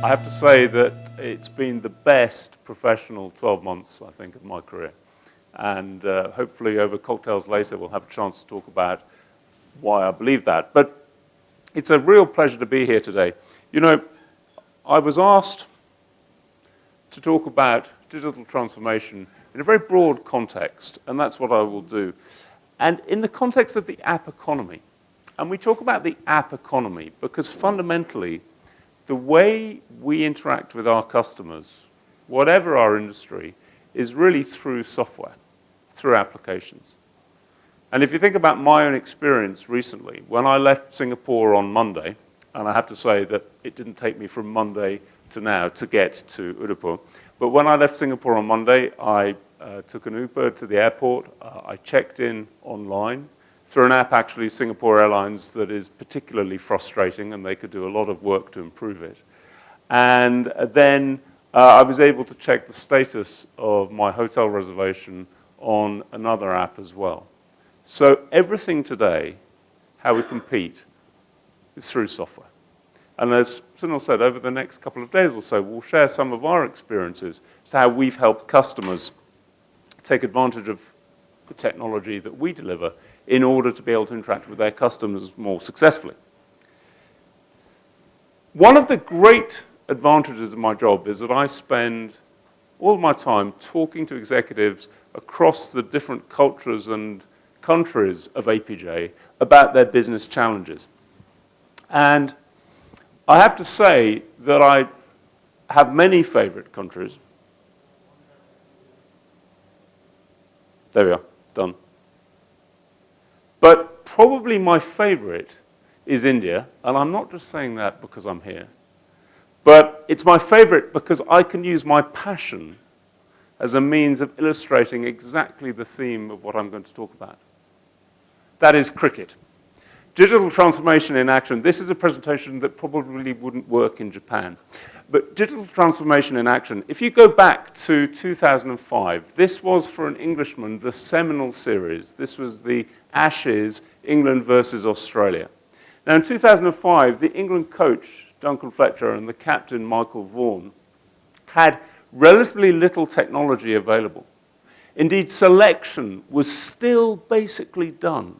I have to say that it's been the best professional 12 months, I think, of my career. And hopefully over cocktails later, we'll have a chance to talk about why I believe that. But it's a real pleasure to be here today. You know, I was asked to talk about digital transformation in a very broad context, and that's what I will do. And in the context of the app economy, and we talk about the app economy because fundamentally, the way we interact with our customers, whatever our industry, is really through software, through applications. And if you think about my own experience recently, when I left Singapore on Monday, and I have to say that it didn't take me from Monday to now to get to Udaipur, but when I left Singapore on Monday, I took an Uber to the airport. I checked in online through an app, actually, Singapore Airlines, that is particularly frustrating, and they could do a lot of work to improve it. And then I was able to check the status of my hotel reservation on another app as well. So everything today, how we compete, is through software. And as Sunil said, over the next couple of days or so, we'll share some of our experiences as to how we've helped customers take advantage of the technology that we deliver in order to be able to interact with their customers more successfully. One of the great advantages of my job is that I spend all my time talking to executives across the different cultures and countries of APJ about their business challenges. And I have to say that I have many favorite countries. There we are, done. But probably my favorite is India, and I'm not just saying that because I'm here, but it's my favorite because I can use my passion as a means of illustrating exactly the theme of what I'm going to talk about. That is cricket. Digital transformation in action. This is a presentation that probably wouldn't work in Japan. But digital transformation in action, if you go back to 2005, this was for an Englishman the seminal series. This was the Ashes, England versus Australia. Now in 2005, the England coach, Duncan Fletcher, and the captain, Michael Vaughan, had relatively little technology available. Indeed, selection was still basically done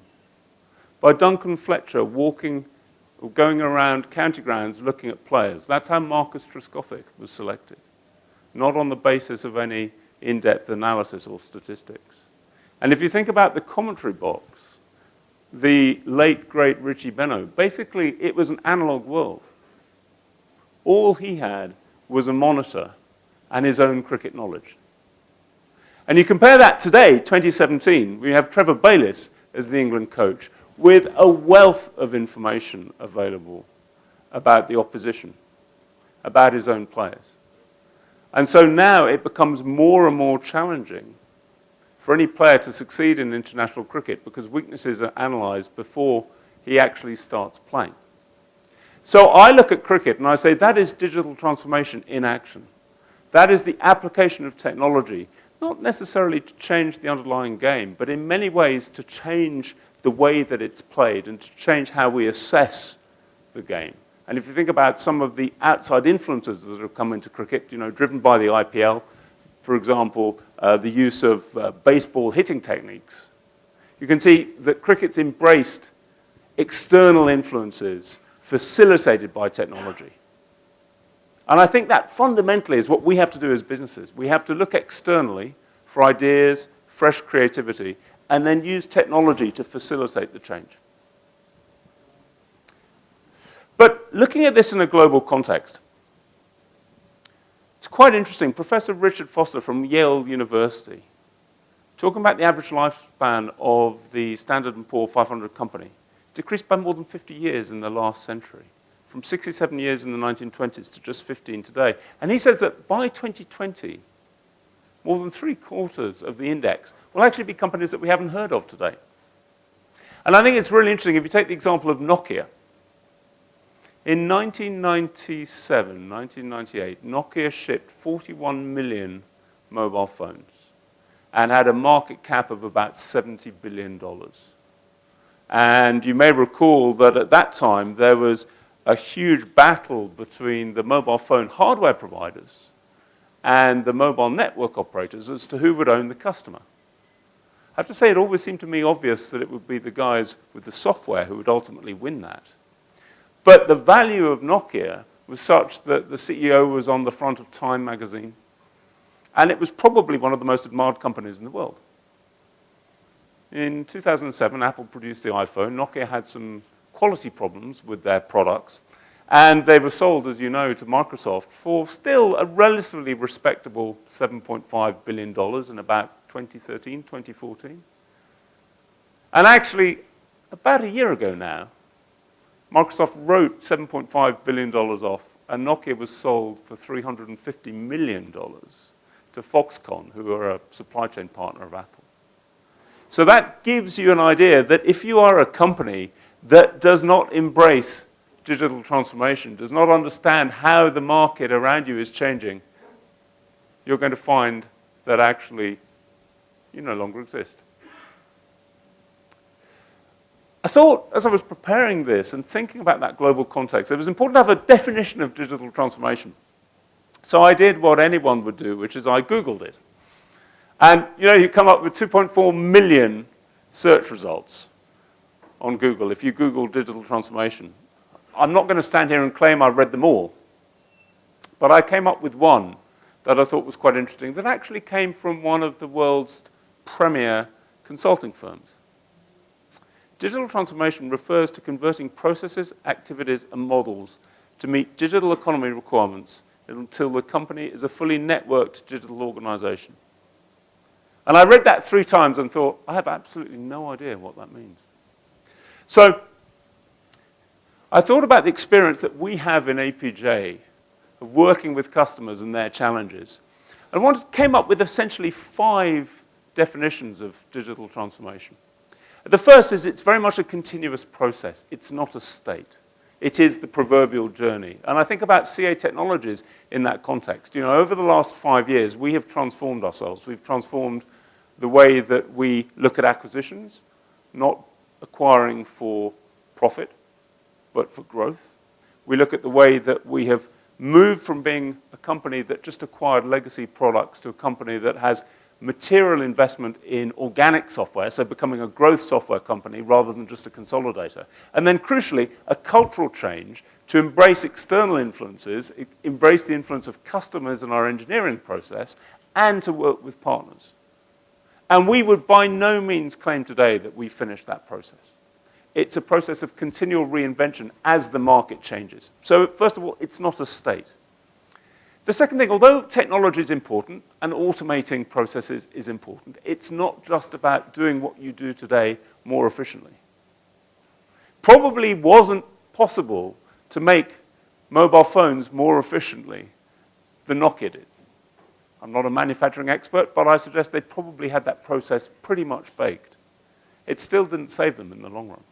by Duncan Fletcher going around county grounds looking at players. That's how Marcus Trescothick was selected, not on the basis of any in-depth analysis or statistics. And if you think about the commentary box, the late, great Richie Benaud, basically it was an analog world. All he had was a monitor and his own cricket knowledge. And you compare that today, 2017, we have Trevor Bayliss as the England coach, with a wealth of information available about the opposition, about his own players. And so now it becomes more and more challenging for any player to succeed in international cricket because weaknesses are analysed before he actually starts playing. So I look at cricket and I say that is digital transformation in action. That is the application of technology, not necessarily to change the underlying game, but in many ways to change the way that it's played and to change how we assess the game. And if you think about some of the outside influences that have come into cricket, you know, driven by the IPL, for example, the use of baseball hitting techniques, you can see that cricket's embraced external influences facilitated by technology. And I think that fundamentally is what we have to do as businesses. We have to look externally for ideas, fresh creativity, and then use technology to facilitate the change. But looking at this in a global context, it's quite interesting. Professor Richard Foster from Yale University, talking about the average lifespan of the Standard & Poor's 500 company, it's decreased by more than 50 years in the last century, from 67 years in the 1920s to just 15 today. And he says that by 2020, more than 3/4 of the index will actually be companies that we haven't heard of today. And I think it's really interesting if you take the example of Nokia. In 1997, 1998, Nokia shipped 41 million mobile phones and had a market cap of about $70 billion. And you may recall that at that time there was a huge battle between the mobile phone hardware providers and the mobile network operators as to who would own the customer. I have to say, it always seemed to me obvious that it would be the guys with the software who would ultimately win that. But the value of Nokia was such that the CEO was on the front of Time magazine, and it was probably one of the most admired companies in the world. In 2007, Apple produced the iPhone. Nokia had some quality problems with their products, and they were sold, as you know, to Microsoft for still a relatively respectable $7.5 billion in about 2013, 2014. And actually, about a year ago now, Microsoft wrote $7.5 billion off, and Nokia was sold for $350 million to Foxconn, who are a supply chain partner of Apple. So that gives you an idea that if you are a company that does not embrace digital transformation, does not understand how the market around you is changing, you're going to find that actually you no longer exist. I thought, as I was preparing this and thinking about that global context, it was important to have a definition of digital transformation. So I did what anyone would do, which is I Googled it. And you come up with 2.4 million search results on Google if you Google digital transformation. I'm not going to stand here and claim I've read them all, but I came up with one that I thought was quite interesting that actually came from one of the world's premier consulting firms. Digital transformation refers to converting processes, activities, and models to meet digital economy requirements until the company is a fully networked digital organization. And I read that 3 times and thought, I have absolutely no idea what that means. So I thought about the experience that we have in APJ of working with customers and their challenges. And I came up with essentially 5 definitions of digital transformation. The first is it's very much a continuous process. It's not a state. It is the proverbial journey. And I think about CA Technologies in that context. Over the last 5 years, we have transformed ourselves. We've transformed the way that we look at acquisitions, not acquiring for profit, but for growth. We look at the way that we have moved from being a company that just acquired legacy products to a company that has material investment in organic software, so becoming a growth software company rather than just a consolidator. And then crucially, a cultural change to embrace external influences, embrace the influence of customers in our engineering process, and to work with partners. And we would by no means claim today that we've finished that process. It's a process of continual reinvention as the market changes. So first of all, it's not a state. The second thing, although technology is important and automating processes is important, it's not just about doing what you do today more efficiently. Probably wasn't possible to make mobile phones more efficiently than Nokia did. I'm not a manufacturing expert, but I suggest they probably had that process pretty much baked. It still didn't save them in the long run.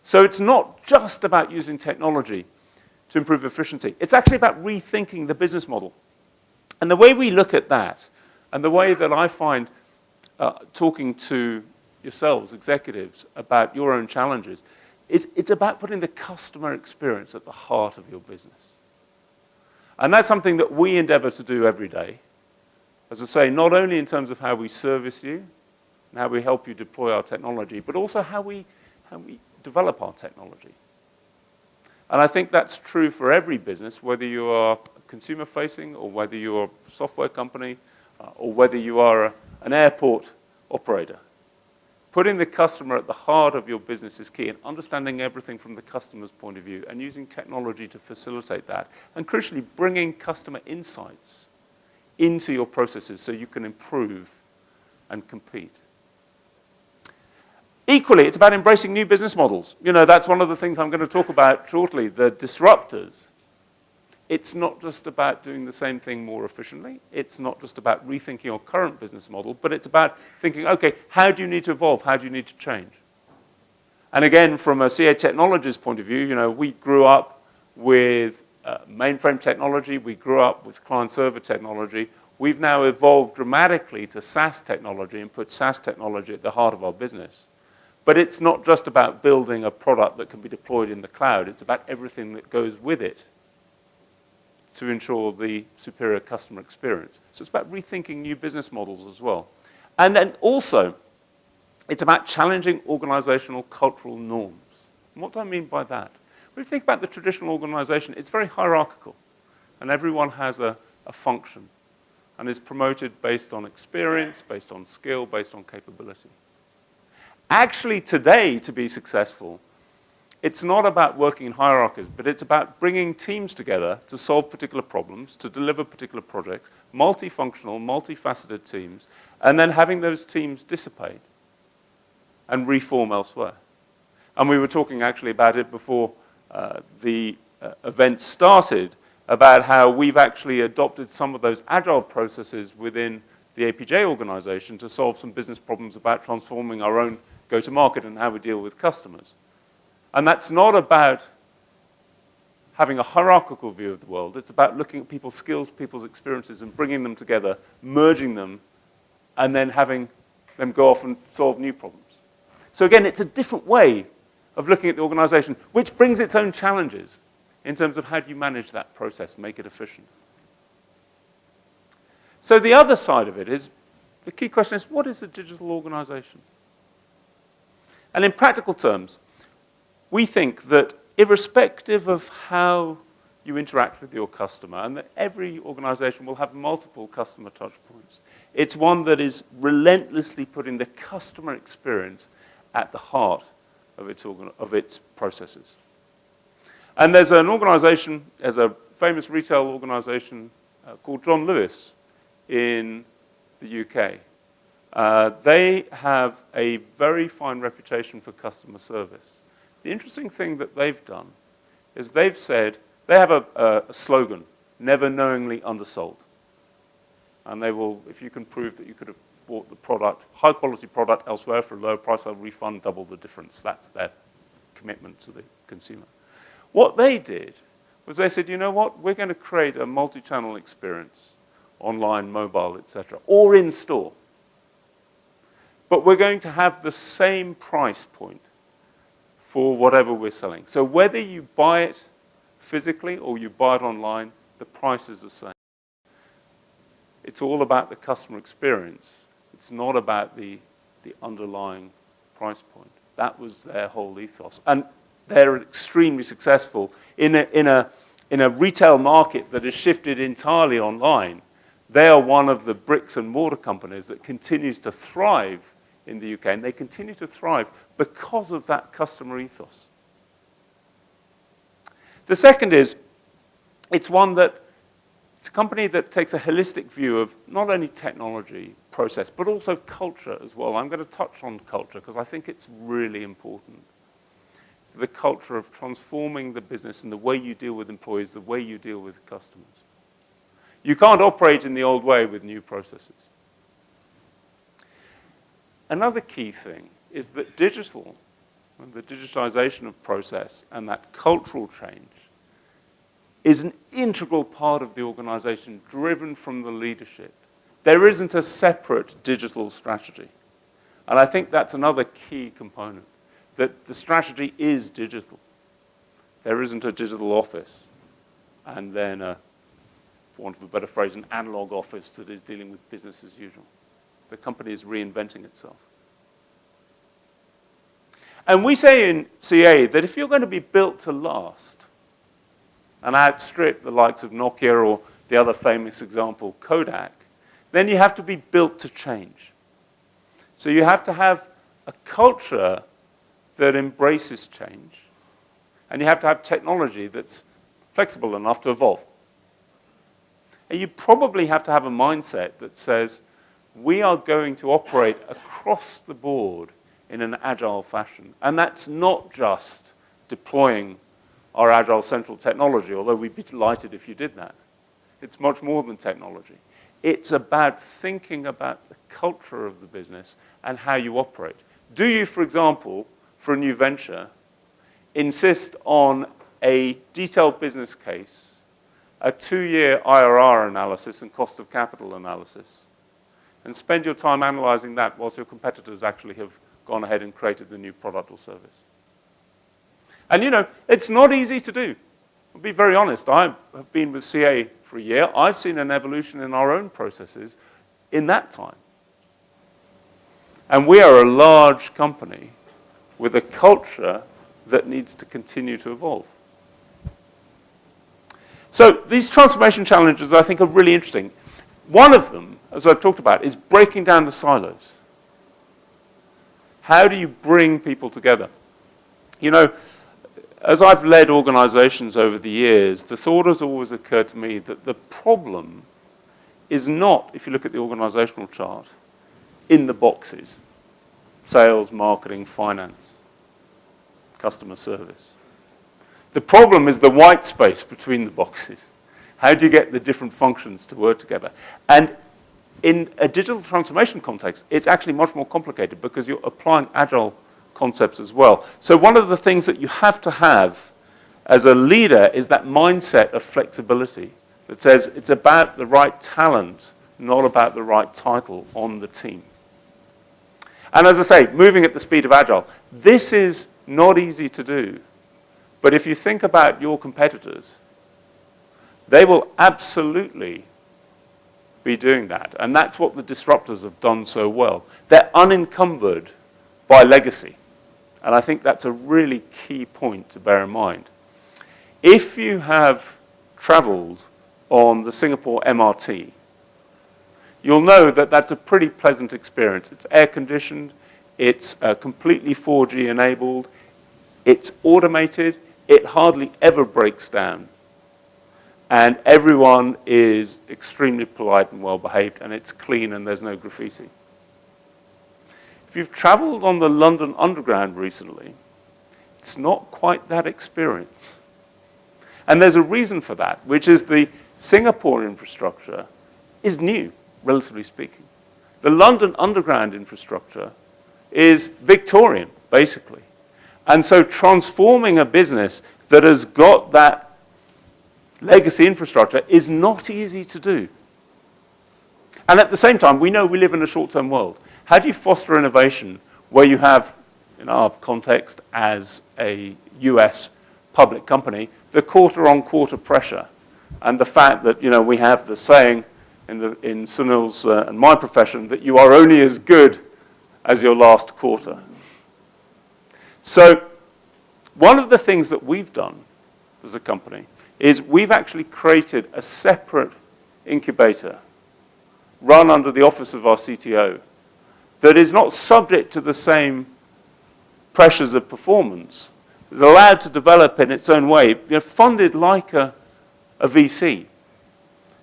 So it's not just about using technology to improve efficiency. It's actually about rethinking the business model. And the way we look at that, and the way that I find talking to yourselves, executives, about your own challenges, is it's about putting the customer experience at the heart of your business. And that's something that we endeavor to do every day. As I say, not only in terms of how we service you, and how we help you deploy our technology, but also how we develop our technology. And I think that's true for every business, whether you are consumer-facing or whether you're a software company or whether you are an airport operator. Putting the customer at the heart of your business is key, and understanding everything from the customer's point of view and using technology to facilitate that. And crucially, bringing customer insights into your processes so you can improve and compete. Equally, it's about embracing new business models. That's one of the things I'm going to talk about shortly, the disruptors. It's not just about doing the same thing more efficiently. It's not just about rethinking your current business model, but it's about thinking, okay, how do you need to evolve? How do you need to change? And again, from a CA Technologies point of view, we grew up with mainframe technology. We grew up with client-server technology. We've now evolved dramatically to SaaS technology and put SaaS technology at the heart of our business. But it's not just about building a product that can be deployed in the cloud. It's about everything that goes with it to ensure the superior customer experience. So it's about rethinking new business models as well. And then also, it's about challenging organizational cultural norms. And what do I mean by that? When you think about the traditional organization, it's very hierarchical, and everyone has a function and is promoted based on experience, based on skill, based on capability. Actually, today, to be successful, it's not about working in hierarchies, but it's about bringing teams together to solve particular problems, to deliver particular projects, multifunctional, multifaceted teams, and then having those teams dissipate and reform elsewhere. And we were talking actually about it before the event started, about how we've actually adopted some of those agile processes within the APJ organization to solve some business problems about transforming our own go-to-market and how we deal with customers. And that's not about having a hierarchical view of the world. It's about looking at people's skills, people's experiences, and bringing them together, merging them, and then having them go off and solve new problems. So again, it's a different way of looking at the organization, which brings its own challenges in terms of how do you manage that process, make it efficient. So the other side of it is, the key question is, what is a digital organization? And in practical terms, we think that irrespective of how you interact with your customer, and that every organization will have multiple customer touch points, it's one that is relentlessly putting the customer experience at the heart of its processes. And there's an organization, there's a famous retail organization called John Lewis in the UK. They have a very fine reputation for customer service. The interesting thing that they've done is they've said, they have a slogan, never knowingly undersold. And they will, if you can prove that you could have bought the product, high quality product elsewhere for a lower price, they'll refund double the difference. That's their commitment to the consumer. What they did was they said, you know what, we're going to create a multi-channel experience, online, mobile, etc., or in store. But we're going to have the same price point for whatever we're selling. So whether you buy it physically or you buy it online, the price is the same. It's all about the customer experience. It's not about the underlying price point. That was their whole ethos. And they're extremely successful in a retail market that has shifted entirely online. They are one of the bricks and mortar companies that continues to thrive in the UK, and they continue to thrive because of that customer ethos. The second is, it's a company that takes a holistic view of not only technology, process, but also culture as well. I'm going to touch on culture because I think it's really important. So the culture of transforming the business and the way you deal with employees, the way you deal with customers. You can't operate in the old way with new processes. Another key thing is that digital, and the digitization of process and that cultural change is an integral part of the organization driven from the leadership. There isn't a separate digital strategy. And I think that's another key component, that the strategy is digital. There isn't a digital office and then, for want of a better phrase, an analog office that is dealing with business as usual. The company is reinventing itself. And we say in CA that if you're going to be built to last and outstrip the likes of Nokia or the other famous example, Kodak, then you have to be built to change. So you have to have a culture that embraces change, and you have to have technology that's flexible enough to evolve. And you probably have to have a mindset that says, we are going to operate across the board in an agile fashion. And that's not just deploying our agile central technology, although we'd be delighted if you did that. It's much more than technology. It's about thinking about the culture of the business and how you operate. Do you, for example, for a new venture, insist on a detailed business case, a 2-year IRR analysis and cost of capital analysis, and spend your time analyzing that whilst your competitors actually have gone ahead and created the new product or service. And it's not easy to do. I'll be very honest. I have been with CA for a year. I've seen an evolution in our own processes in that time. And we are a large company with a culture that needs to continue to evolve. So these transformation challenges, I think, are really interesting. One of them, as I've talked about, is breaking down the silos. How do you bring people together? As I've led organizations over the years, the thought has always occurred to me that the problem is not, if you look at the organizational chart, in the boxes. Sales, marketing, finance, customer service. The problem is the white space between the boxes. How do you get the different functions to work together? And in a digital transformation context, it's actually much more complicated because you're applying agile concepts as well. So one of the things that you have to have as a leader is that mindset of flexibility that says it's about the right talent, not about the right title on the team. And as I say, moving at the speed of agile, this is not easy to do. But if you think about your competitors, they will absolutely be doing that. And that's what the disruptors have done so well. They're unencumbered by legacy. And I think that's a really key point to bear in mind. If you have traveled on the Singapore MRT, you'll know that that's a pretty pleasant experience. It's air-conditioned, it's completely 4G enabled, it's automated, it hardly ever breaks down, and everyone is extremely polite and well-behaved, and it's clean and there's no graffiti. If you've traveled on the London Underground recently, it's not quite that experience. And there's a reason for that, which is the Singapore infrastructure is new, relatively speaking. The London Underground infrastructure is Victorian, basically. And so transforming a business that has got that legacy infrastructure is not easy to do. And at the same time, we know we live in a short-term world. How do you foster innovation where you have, in our context as a US public company, the quarter-on-quarter pressure and the fact that we have the saying in Sunil's and my profession that you are only as good as your last quarter. So one of the things that we've done as a company is we've actually created a separate incubator run under the office of our CTO that is not subject to the same pressures of performance. It's allowed to develop in its own way, funded like a VC,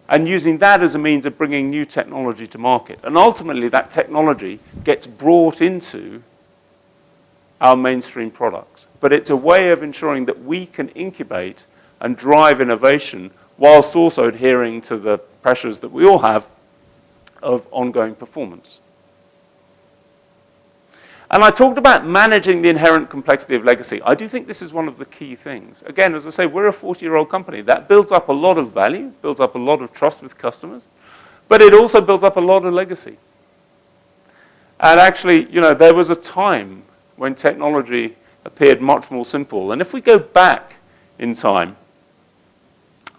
and using that as a means of bringing new technology to market. And ultimately, that technology gets brought into our mainstream products. But it's a way of ensuring that we can incubate and drive innovation whilst also adhering to the pressures that we all have of ongoing performance. And I talked about managing the inherent complexity of legacy. I do think this is one of the key things. Again, as I say, we're a 40-year-old company. That builds up a lot of value, builds up a lot of trust with customers, but it also builds up a lot of legacy. And actually, there was a time when technology appeared much more simple. And if we go back in time,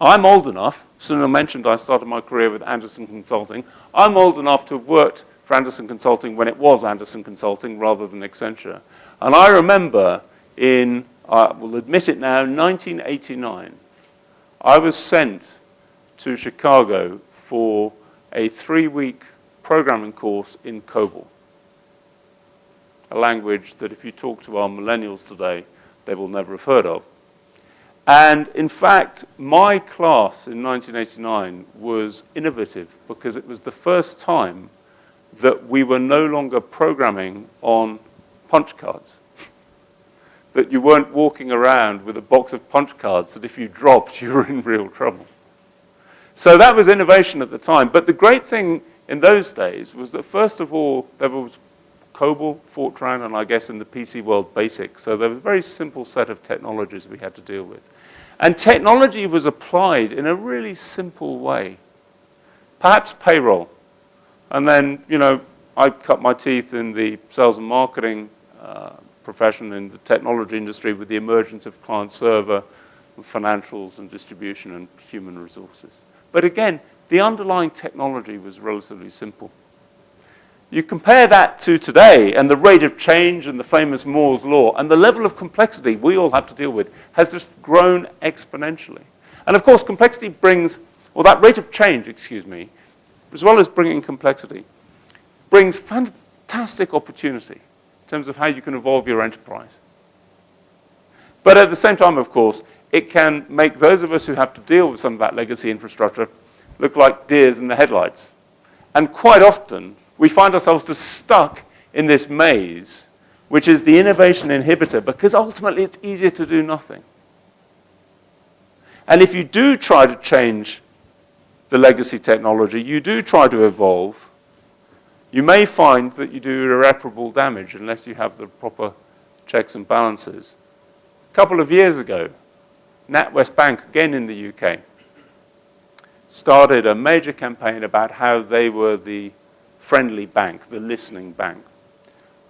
I'm old enough, Sunil mentioned I started my career with Andersen Consulting. I'm old enough to have worked for Andersen Consulting when it was Andersen Consulting rather than Accenture. And I remember in, I will admit it now, 1989, I was sent to Chicago for a 3-week programming course in COBOL, a language that if you talk to our millennials today, they will never have heard of. And in fact, my class in 1989 was innovative because it was the first time that we were no longer programming on punch cards. That you weren't walking around with a box of punch cards that if you dropped, you were in real trouble. So that was innovation at the time. But the great thing in those days was that, first of all, there was COBOL, Fortran, and I guess in the PC world, BASIC. So there was a very simple set of technologies we had to deal with. And technology was applied in a really simple way. Perhaps payroll. And then, I cut my teeth in the sales and marketing profession in the technology industry with the emergence of client-server, financials and distribution and human resources. But again, the underlying technology was relatively simple. You compare that to today and the rate of change and the famous Moore's law and the level of complexity we all have to deal with has just grown exponentially. And of course, complexity brings, or that rate of change, excuse me, as well as bringing complexity, brings fantastic opportunity in terms of how you can evolve your enterprise. But at the same time, of course, it can make those of us who have to deal with some of that legacy infrastructure look like deers in the headlights. And quite often, we find ourselves just stuck in this maze, which is the innovation inhibitor, because ultimately it's easier to do nothing. And if you do try to change the legacy technology, you do try to evolve, you may find that you do irreparable damage unless you have the proper checks and balances. A couple of years ago, NatWest Bank, again in the UK, started a major campaign about how they were the friendly bank, the listening bank,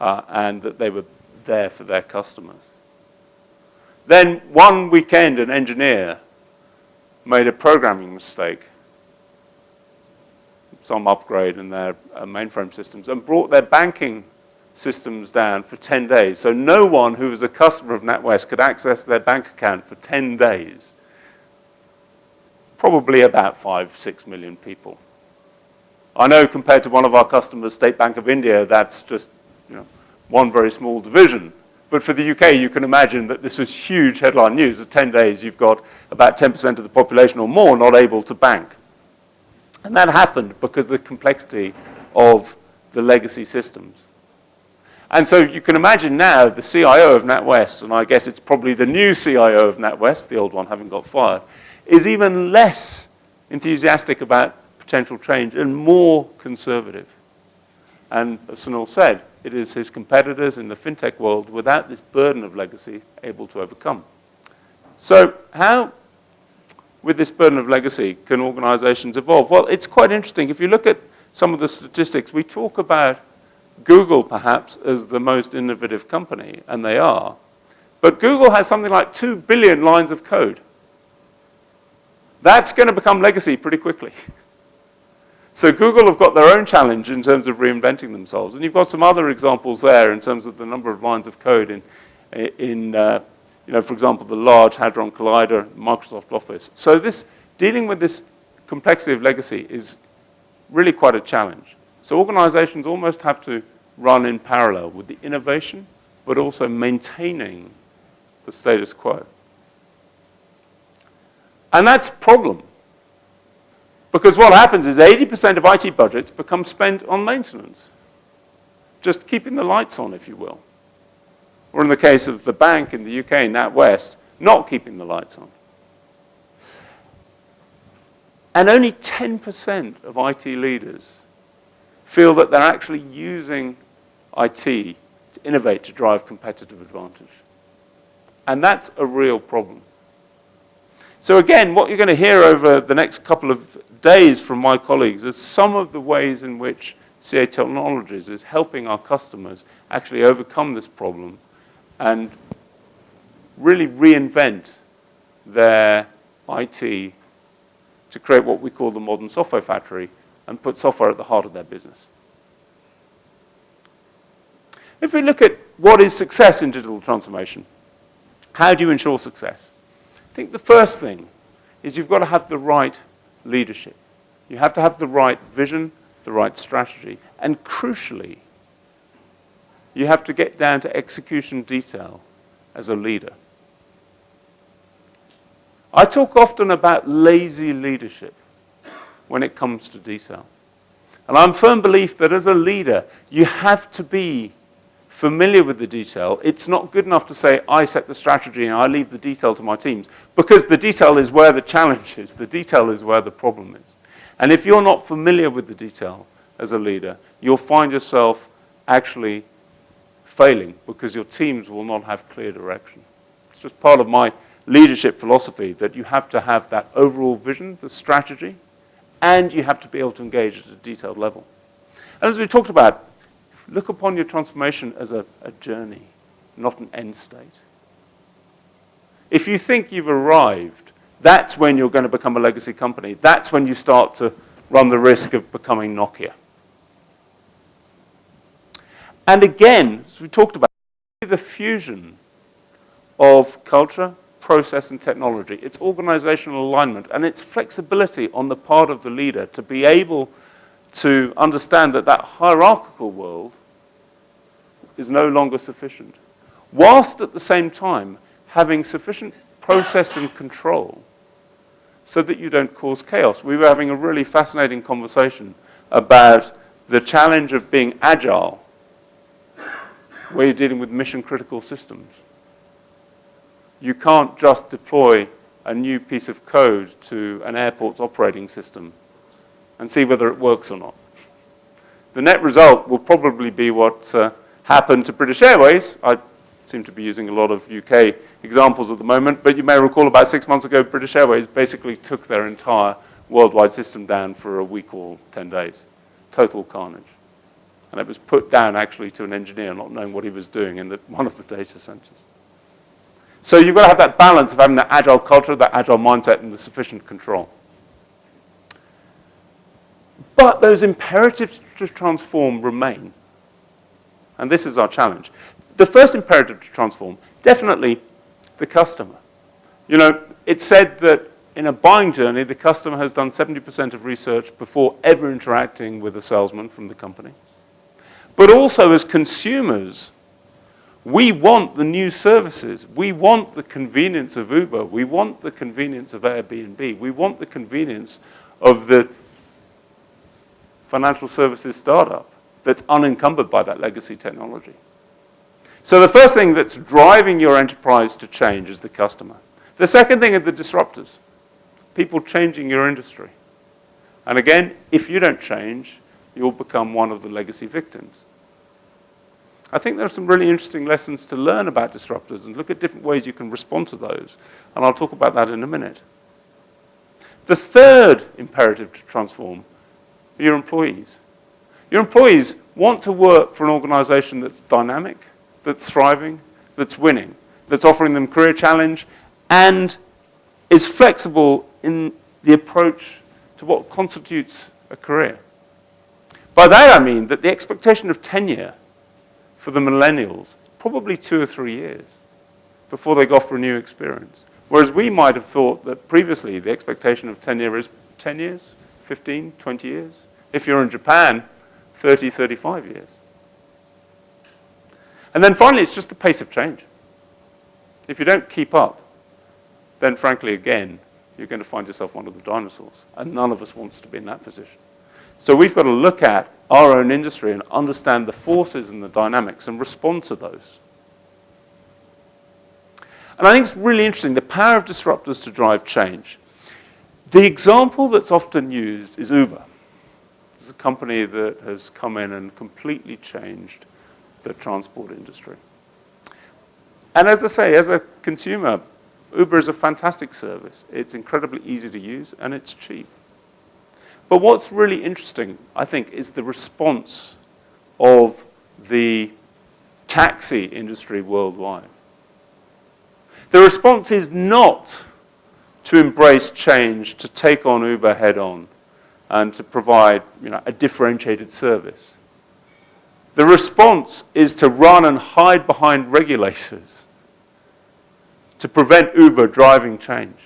and that they were there for their customers. Then one weekend, an engineer made a programming mistake, some upgrade in their mainframe systems, and brought their banking systems down for 10 days. So no one who was a customer of NatWest could access their bank account for 10 days. Probably about 5-6 million people. I know compared to one of our customers, State Bank of India, that's just one very small division. But for the UK, you can imagine that this was huge headline news. In 10 days, you've got about 10% of the population or more not able to bank. And that happened because of the complexity of the legacy systems. And so you can imagine now the CIO of NatWest, and I guess it's probably the new CIO of NatWest, the old one having got fired, is even less enthusiastic about potential change and more conservative. And as Sunil said, it is his competitors in the fintech world without this burden of legacy able to overcome. So how, with this burden of legacy, can organizations evolve? Well, it's quite interesting. If you look at some of the statistics, we talk about Google perhaps as the most innovative company, and they are. But Google has something like 2 billion lines of code. That's going to become legacy pretty quickly. So Google have got their own challenge in terms of reinventing themselves. And you've got some other examples there in terms of the number of lines of code in for example, the Large Hadron Collider, Microsoft Office. So dealing with this complexity of legacy is really quite a challenge. So organizations almost have to run in parallel with the innovation, but also maintaining the status quo. And that's a problem. Because what happens is 80% of IT budgets become spent on maintenance. Just keeping the lights on, if you will. Or in the case of the bank in the UK, NatWest, not keeping the lights on. And only 10% of IT leaders feel that they're actually using IT to innovate, to drive competitive advantage. And that's a real problem. So again, what you're going to hear over the next couple of days from my colleagues is some of the ways in which CA Technologies is helping our customers actually overcome this problem and really reinvent their IT to create what we call the modern software factory and put software at the heart of their business. If we look at what is success in digital transformation, how do you ensure success? I think the first thing is you've got to have the right leadership. You have to have the right vision, the right strategy, and crucially, you have to get down to execution detail as a leader. I talk often about lazy leadership when it comes to detail. And I'm a firm belief that as a leader, you have to be familiar with the detail. It's not good enough to say, I set the strategy and I leave the detail to my teams, because the detail is where the challenge is. The detail is where the problem is. And if you're not familiar with the detail as a leader, you'll find yourself actually failing because your teams will not have clear direction. It's just part of my leadership philosophy that you have to have that overall vision, the strategy, and you have to be able to engage at a detailed level. And as we talked about, look upon your transformation as a journey, not an end state. If you think you've arrived, that's when you're going to become a legacy company. That's when you start to run the risk of becoming Nokia. And again, as we talked about, the fusion of culture, process, and technology. It's organizational alignment, and it's flexibility on the part of the leader to be able to understand that that hierarchical world is no longer sufficient, whilst at the same time having sufficient process and control so that you don't cause chaos. We were having a really fascinating conversation about the challenge of being agile where you're dealing with mission-critical systems. You can't just deploy a new piece of code to an airport's operating system and see whether it works or not. The net result will probably be what happened to British Airways. I seem to be using a lot of UK examples at the moment, but you may recall about 6 months ago, British Airways basically took their entire worldwide system down for a week or 10 days. Total carnage. And it was put down actually to an engineer not knowing what he was doing in one of the data centers. So you've got to have that balance of having that agile culture, that agile mindset, and the sufficient control. But those imperatives to transform remain. And this is our challenge. The first imperative to transform, definitely the customer. You know, it's said that in a buying journey, the customer has done 70% of research before ever interacting with a salesman from the company. But also as consumers, we want the new services. We want the convenience of Uber. We want the convenience of Airbnb. We want the convenience of the financial services startup that's unencumbered by that legacy technology. So the first thing that's driving your enterprise to change is the customer. The second thing are the disruptors, people changing your industry. And again, if you don't change, you'll become one of the legacy victims. I think there are some really interesting lessons to learn about disruptors and look at different ways you can respond to those. And I'll talk about that in a minute. The third imperative to transform are your employees. Your employees want to work for an organization that's dynamic, that's thriving, that's winning, that's offering them career challenge, and is flexible in the approach to what constitutes a career. By that I mean that the expectation of tenure for the millennials, probably 2 or 3 years before they go for a new experience. Whereas we might have thought that previously the expectation of tenure is 10 years, 15, 20 years. If you're in Japan, 30, 35 years. And then finally, it's just the pace of change. If you don't keep up, then frankly, again, you're going to find yourself one of the dinosaurs. And none of us wants to be in that position. So we've got to look at our own industry and understand the forces and the dynamics and respond to those. And I think it's really interesting, the power of disruptors to drive change. The example that's often used is Uber. It's a company that has come in and completely changed the transport industry. And as I say, as a consumer, Uber is a fantastic service. It's incredibly easy to use and it's cheap. But what's really interesting, I think, is the response of the taxi industry worldwide. The response is not to embrace change, to take on Uber head on, and to provide, a differentiated service. The response is to run and hide behind regulators to prevent Uber driving change.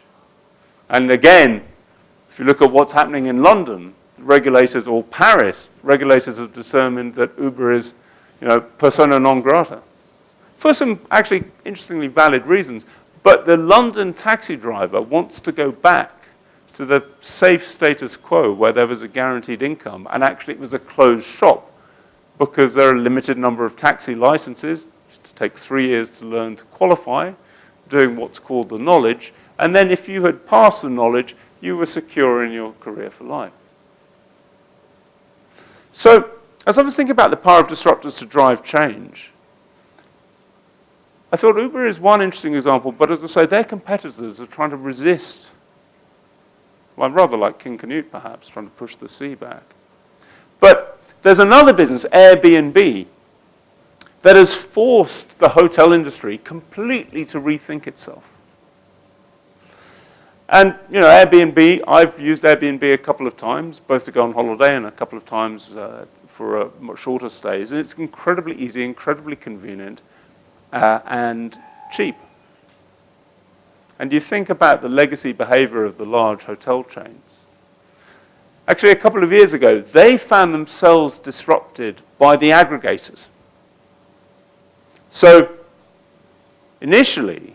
And again, if you look at what's happening in London, regulators, or Paris, regulators have determined that Uber is, persona non grata. For some actually interestingly valid reasons. But the London taxi driver wants to go back to the safe status quo where there was a guaranteed income, and actually it was a closed shop because there are a limited number of taxi licenses. It takes 3 years to learn to qualify, doing what's called the knowledge, and then if you had passed the knowledge, you were secure in your career for life. So, as I was thinking about the power of disruptors to drive change, I thought Uber is one interesting example, but as I say, their competitors are trying to resist, well, rather like King Canute perhaps, trying to push the sea back. But There's another business, Airbnb, that has forced the hotel industry completely to rethink itself. And, Airbnb, I've used Airbnb a couple of times, both to go on holiday and a couple of times for much shorter stays. And it's incredibly easy, incredibly convenient, and cheap. And you think about the legacy behavior of the large hotel chains. Actually, a couple of years ago, they found themselves disrupted by the aggregators. So, initially,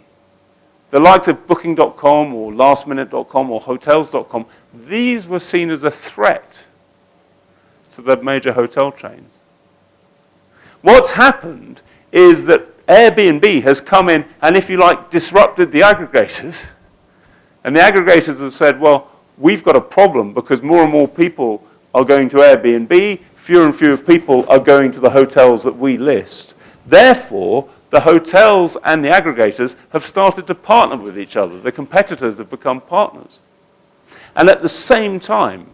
the likes of Booking.com or LastMinute.com or Hotels.com, these were seen as a threat to the major hotel chains. What's happened is that Airbnb has come in and, if you like, disrupted the aggregators. And the aggregators have said, well, we've got a problem because more and more people are going to Airbnb, fewer and fewer people are going to the hotels that we list. Therefore, the hotels and the aggregators have started to partner with each other. The competitors have become partners. And at the same time,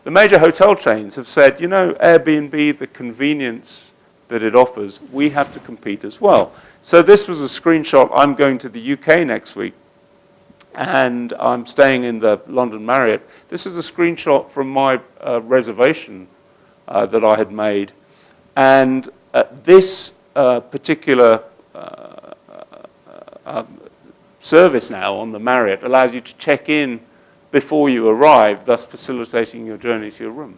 the major hotel chains have said, Airbnb, the convenience that it offers, we have to compete as well. So this was a screenshot. I'm going to the UK next week, and I'm staying in the London Marriott. This is a screenshot from my reservation that I had made. And this particular service now on the Marriott allows you to check in before you arrive, thus facilitating your journey to your room.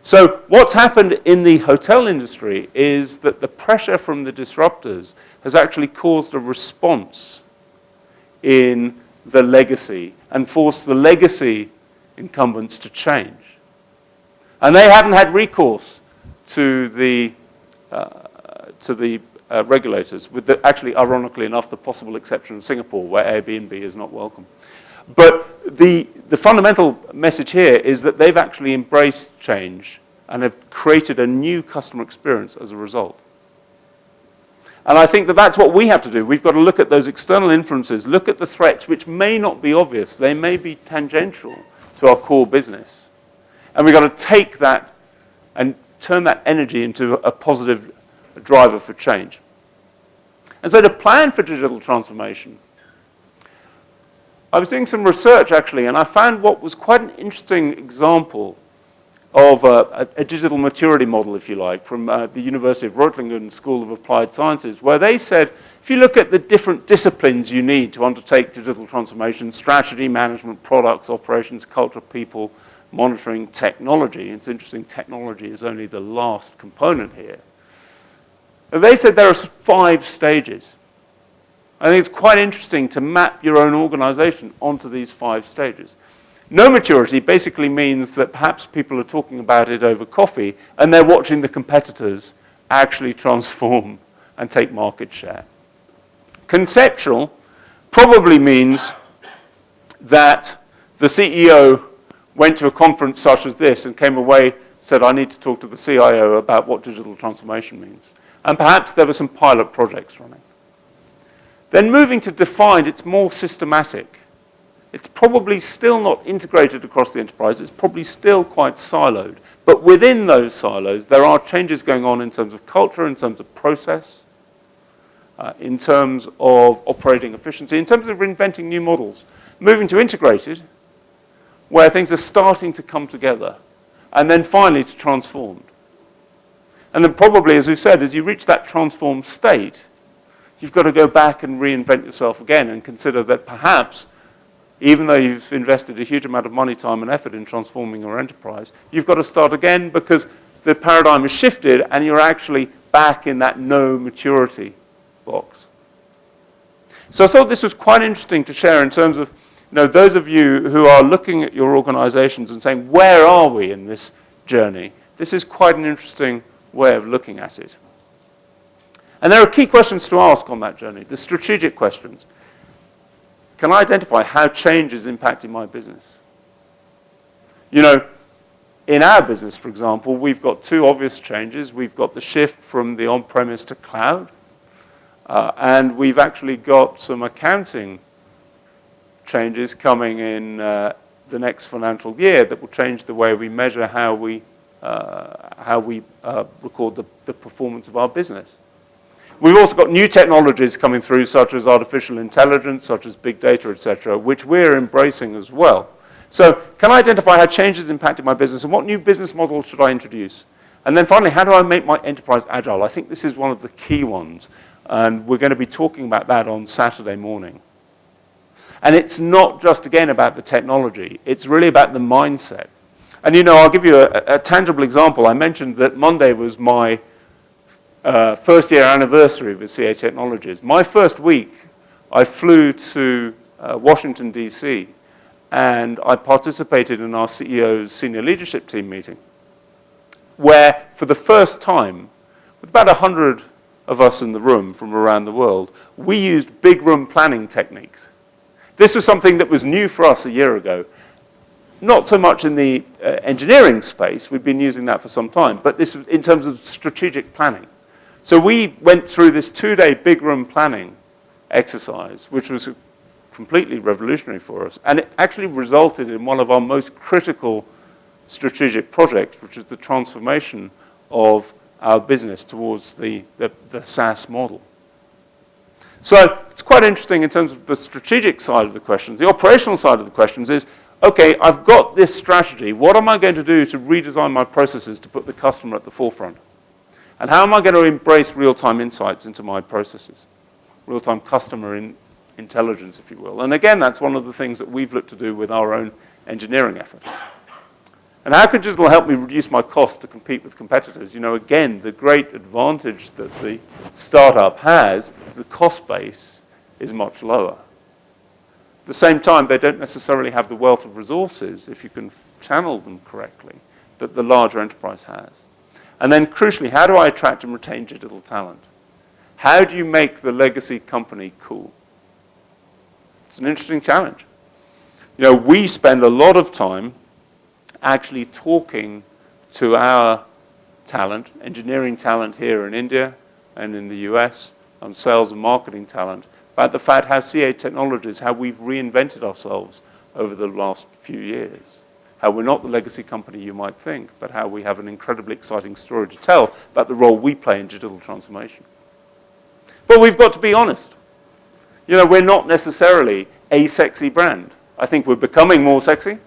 So what's happened in the hotel industry is that the pressure from the disruptors has actually caused a response in the legacy and forced the legacy incumbents to change. And they haven't had recourse to the regulators, with actually, ironically enough, the possible exception of Singapore, where Airbnb is not welcome. But the fundamental message here is that they've actually embraced change and have created a new customer experience as a result. And I think that that's what we have to do. We've got to look at those external influences, look at the threats which may not be obvious. They may be tangential to our core business. And we've got to take that and turn that energy into a positive driver for change. And so to plan for digital transformation, I was doing some research actually, and I found what was quite an interesting example of a digital maturity model, if you like, from the University of Reutlingen School of Applied Sciences, where they said, if you look at the different disciplines you need to undertake digital transformation, strategy, management, products, operations, culture, people, monitoring, technology. It's interesting, technology is only the last component here. And they said there are 5 stages. I think it's quite interesting to map your own organization onto these 5 stages. No maturity basically means that perhaps people are talking about it over coffee and they're watching the competitors actually transform and take market share. Conceptual probably means that the CEO went to a conference such as this and came away, said, I need to talk to the CIO about what digital transformation means. And perhaps there were some pilot projects running. Then moving to defined, it's more systematic. It's probably still not integrated across the enterprise. It's probably still quite siloed. But within those silos, there are changes going on in terms of culture, in terms of process, in terms of operating efficiency, in terms of reinventing new models. Moving to integrated, where things are starting to come together. And then finally to transformed. And then probably, as we said, as you reach that transformed state, you've got to go back and reinvent yourself again and consider that perhaps, even though you've invested a huge amount of money, time, and effort in transforming your enterprise, you've got to start again because the paradigm has shifted and you're actually back in that no maturity box. So I thought this was quite interesting to share in terms of those of you who are looking at your organizations and saying, where are we in this journey? This is quite an interesting way of looking at it. And there are key questions to ask on that journey, the strategic questions. Can I identify how change is impacting my business? In our business, for example, we've got 2 obvious changes. We've got the shift from the on-premise to cloud, and we've actually got some accounting changes coming in the next financial year that will change the way we measure how we record the performance of our business. We've also got new technologies coming through, such as artificial intelligence, such as big data, etc., which we're embracing as well. So can I identify how change has impacted my business, and what new business models should I introduce? And then finally, how do I make my enterprise agile? I think this is one of the key ones, and we're going to be talking about that on Saturday morning. And it's not just, again, about the technology. It's really about the mindset. And, I'll give you a tangible example. I mentioned that Monday was my first year anniversary with CA Technologies. My first week, I flew to Washington, D.C., and I participated in our CEO's senior leadership team meeting, where for the first time, with about 100 of us in the room from around the world, we used big room planning techniques. This was something that was new for us a year ago. Not so much in the engineering space, we've been using that for some time, but this was in terms of strategic planning. So we went through this 2-day big room planning exercise, which was completely revolutionary for us. And it actually resulted in one of our most critical strategic projects, which is the transformation of our business towards the SaaS model. So it's quite interesting in terms of the strategic side of the questions. The operational side of the questions is, okay, I've got this strategy. What am I going to do to redesign my processes to put the customer at the forefront? And how am I going to embrace real-time insights into my processes? Real-time customer intelligence, if you will. And again, that's one of the things that we've looked to do with our own engineering effort. And how can digital help me reduce my costs to compete with competitors? Again, the great advantage that the startup has is the cost base is much lower. At the same time, they don't necessarily have the wealth of resources, if you can channel them correctly, that the larger enterprise has. And then crucially, how do I attract and retain digital talent? How do you make the legacy company cool? It's an interesting challenge. We spend a lot of time actually talking to our talent, engineering talent here in India and in the US, and sales and marketing talent, about the fact how CA Technologies, how we've reinvented ourselves over the last few years. How we're not the legacy company you might think, but how we have an incredibly exciting story to tell about the role we play in digital transformation. But we've got to be honest. We're not necessarily a sexy brand. I think we're becoming more sexy,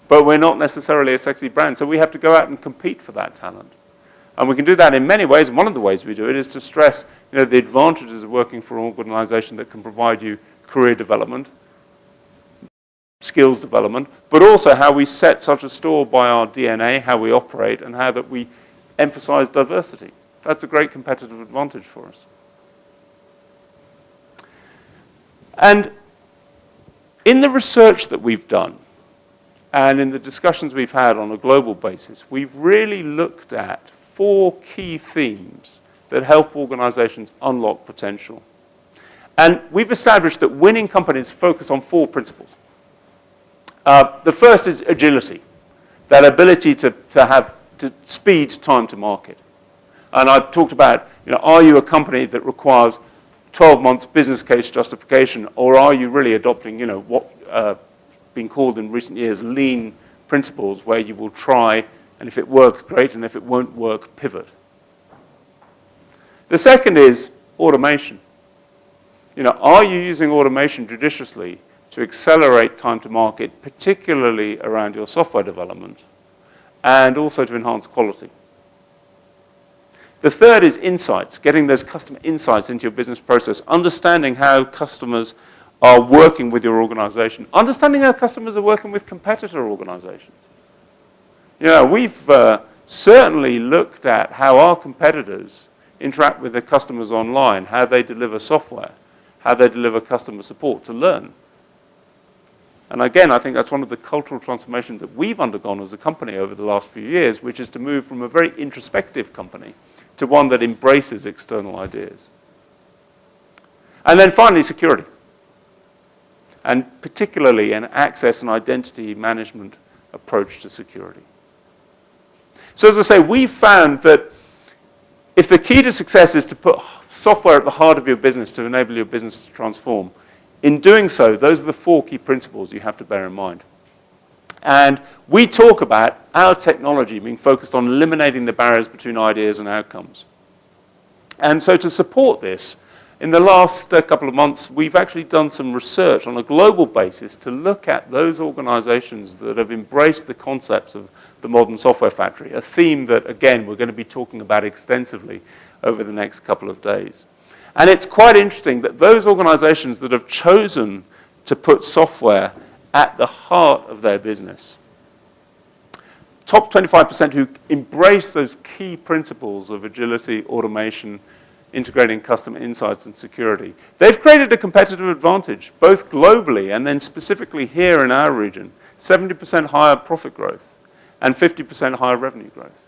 but we're not necessarily a sexy brand. So we have to go out and compete for that talent. And we can do that in many ways. And one of the ways we do it is to stress the advantages of working for an organization that can provide you career development, skills development, but also how we set such a store by our DNA, how we operate, and how that we emphasize diversity. That's a great competitive advantage for us. And in the research that we've done, and in the discussions we've had on a global basis, we've really looked at 4 key themes that help organizations unlock potential. And we've established that winning companies focus on 4 principles. The first is agility, that ability to speed time to market. And I've talked about, are you a company that requires 12 months business case justification, or are you really adopting, what been called in recent years lean principles, where you will try, and if it works, great, and if it won't work, pivot. The second is automation. Are you using automation judiciously to accelerate time to market, particularly around your software development, and also to enhance quality? The third is insights, getting those customer insights into your business process, understanding how customers are working with your organization, understanding how customers are working with competitor organizations. We've certainly looked at how our competitors interact with their customers online, how they deliver software, how they deliver customer support to learn. And again, I think that's one of the cultural transformations that we've undergone as a company over the last few years, which is to move from a very introspective company to one that embraces external ideas. And then finally, security. And particularly an access and identity management approach to security. So as I say, we've found that if the key to success is to put software at the heart of your business to enable your business to transform, in doing so, those are the 4 key principles you have to bear in mind. And we talk about our technology being focused on eliminating the barriers between ideas and outcomes. And so to support this, in the last couple of months, we've actually done some research on a global basis to look at those organizations that have embraced the concepts of the modern software factory, a theme that, again, we're going to be talking about extensively over the next couple of days. And it's quite interesting that those organizations that have chosen to put software at the heart of their business, top 25% who embrace those key principles of agility, automation, integrating customer insights and security, they've created a competitive advantage, both globally and then specifically here in our region, 70% higher profit growth and 50% higher revenue growth.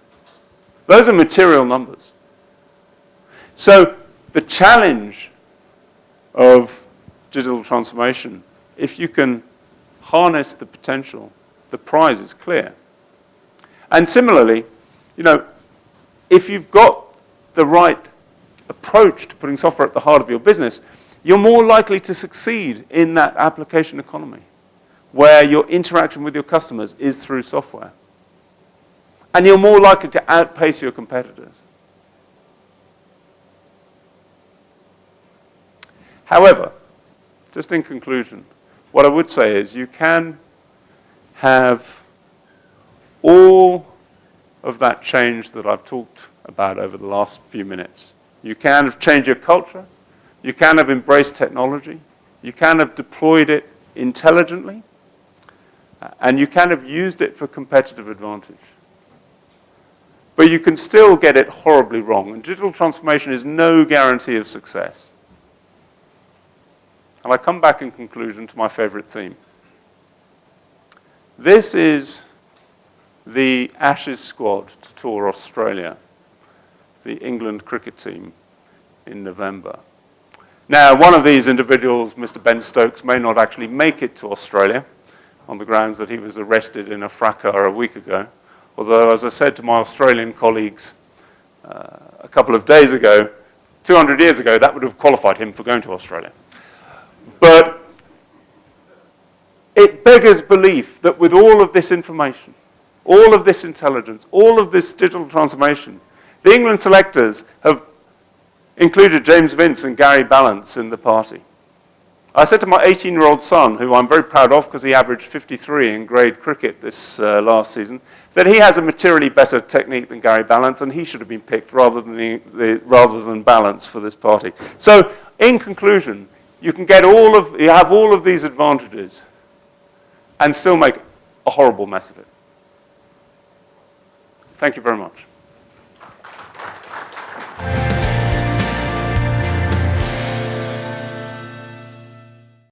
Those are material numbers. So the challenge of digital transformation, if you can harness the potential, the prize is clear. And similarly, you know, if you've got the right approach to putting software at the heart of your business, you're more likely to succeed in that application economy where your interaction with your customers is through software. And you're more likely to outpace your competitors. However, just in conclusion, what I would say is you can have all of that change that I've talked about over the last few minutes. You can have changed your culture. You can have embraced technology. You can have deployed it intelligently. And you can have used it for competitive advantage. But you can still get it horribly wrong. And digital transformation is no guarantee of success. And I come back in conclusion to my favorite theme. This is the Ashes squad to tour Australia, the England cricket team, in November. Now, one of these individuals, Mr. Ben Stokes, may not actually make it to Australia on the grounds that he was arrested in a fracas a week ago. Although, as I said to my Australian colleagues a couple of days ago, 200 years ago, that would have qualified him for going to Australia. But it beggars belief that with all of this information, all of this intelligence, all of this digital transformation, the England selectors have included James Vince and Gary Ballance in the party. I said to my 18-year-old son, who I'm very proud of because he averaged 53 in grade cricket this last season, that he has a materially better technique than Gary Ballance, and he should have been picked rather than Ballance for this party. So, in conclusion, you can get you have all of these advantages and still make a horrible mess of it. Thank you very much.